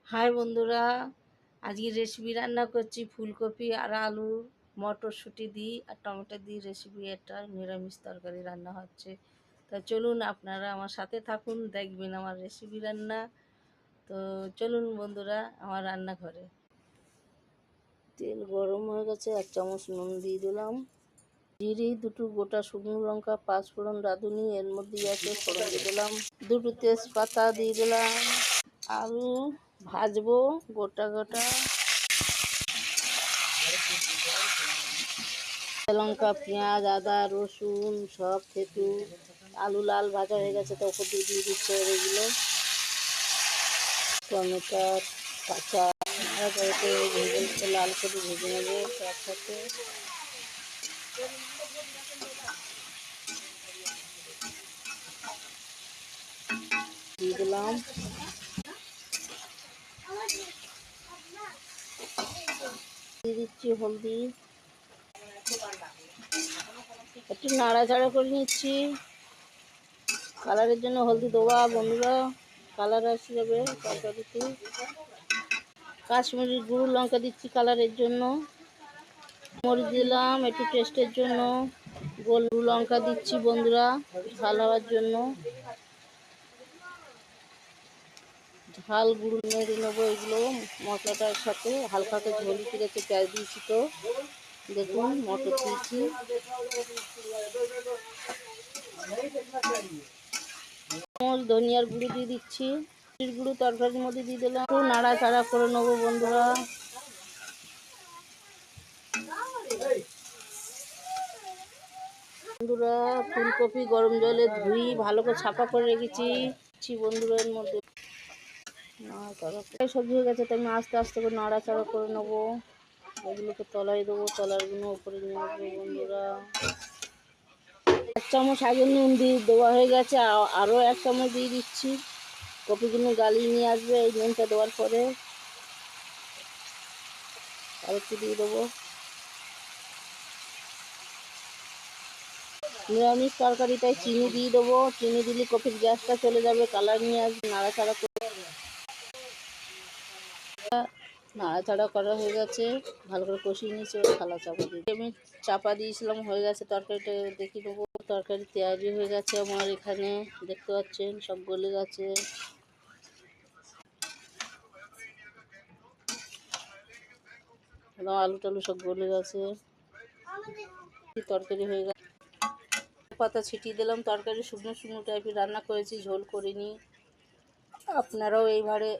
High বন্ধুরা, আজকে recipe রান্না করছি ফুলকপি আর আলু মটরশুঁটি দিই আর টমেটো দিয়ে রেসিপি। একটা নিরামিষ তরকারি রান্না হচ্ছে। তা চলুন আপনারা আমার সাথে থাকুন, দেখবেন আমার রেসিপি রান্না। তো চলুন বন্ধুরা আমার রান্নাঘরে। তেল গরম হয়ে গেছে, 1 চামচ নুন দিয়ে দিলাম, জিরে, 2টো গোটা শুকনো লঙ্কা, 5 ফোড়ন, রাঁধুনি এর মধ্যেই আছে, ফোড়ন দিয়ে দিলাম, 2টো তেজপাতা দিয়ে দিলাম। আলু ভাজবো গোটা গোটা, লঙ্কা, পেঁয়াজ, আদা, রসুন সব থেতু। আলু লাল ভাজা হয়ে গেছে, তো ওপর দিয়ে দিচ্ছে এগুলো টমেটো কাঁচা ভেজে লাল করে ভেজে নেবো একসাথে। দিয়ে দিলাম দিয়ে দিচ্ছি হলদি, একটু নাড়াচাড়া করে নিচ্ছি। কালারের জন্য হলদি দেওয়া বন্ধুরা, কালার আসে যাবে তরকারিতে। কাশ্মীরি গুঁড়ো লঙ্কা দিচ্ছি কালারের জন্য, মরিচ দিলাম একটু টেস্টের জন্য, গোল লঙ্কা দিচ্ছি বন্ধুরা ঝাল হওয়ার জন্য। ঝাল গুঁড়ো মেরে নেবো এগুলো মশলাটার সাথে, হালকা করে ঝোল ফিরেছে, পেঁয়াজ দিয়েছি, তো দেখুন মটর দিয়েছি, ধনিয়ার গুঁড়ো দিয়ে দিচ্ছি, গুঁড়ো তরকারির মধ্যে দিয়ে দিলাম, একটু নাড়াচাড়া করে নেবো বন্ধুরা। বন্ধুরা ফুলকপি গরম জলে ধুই ভালো করে ছাপা করে রেখেছি বন্ধুরা, এর মধ্যে সবজি হয়ে গেছে, তো আমি আস্তে আস্তে করে নাড়াচাড়া করে নেবো। এগুলোকে তলায় দেবো, তলারগুলো উপরে নিয়ে আসবো বন্ধুরা। 1 চামচ আগে নুন দিয়ে দেওয়া হয়ে গেছে, আরও 1 চামচ দিয়ে দিচ্ছি। কপিগুলো গালিয়ে নিয়ে আসবে এই নুনটা দেওয়ার পরে, আর একটু দিয়ে দেবো। নিরামিষ তরকারিটাই চিনি দিয়ে দেবো, চিনি দিলে কপির গ্যাসটা চলে যাবে, কালার নিয়ে আসবে। নাড়াচাড়া নাড়াচাড়া করা হয়ে গেছে, ভালো করে কষিয়ে নিয়েছি, থালা চাপা দিয়ে আমি চাপা দিয়েছিলাম, হয়ে গেছে তরকারিটা। দেখি দেবো তরকারি তৈরি হয়ে গেছে আমার, এখানে দেখতে পাচ্ছেন সব গলে গেছে, আলু টালু সব গলে গেছে, তরকারি হয়ে গেছে। পাতা ছিটিয়ে দিলাম, তরকারি শুকনো শুকনো টাইপের রান্না করেছি, ঝোল করিনি। আপনারাও এইভাবে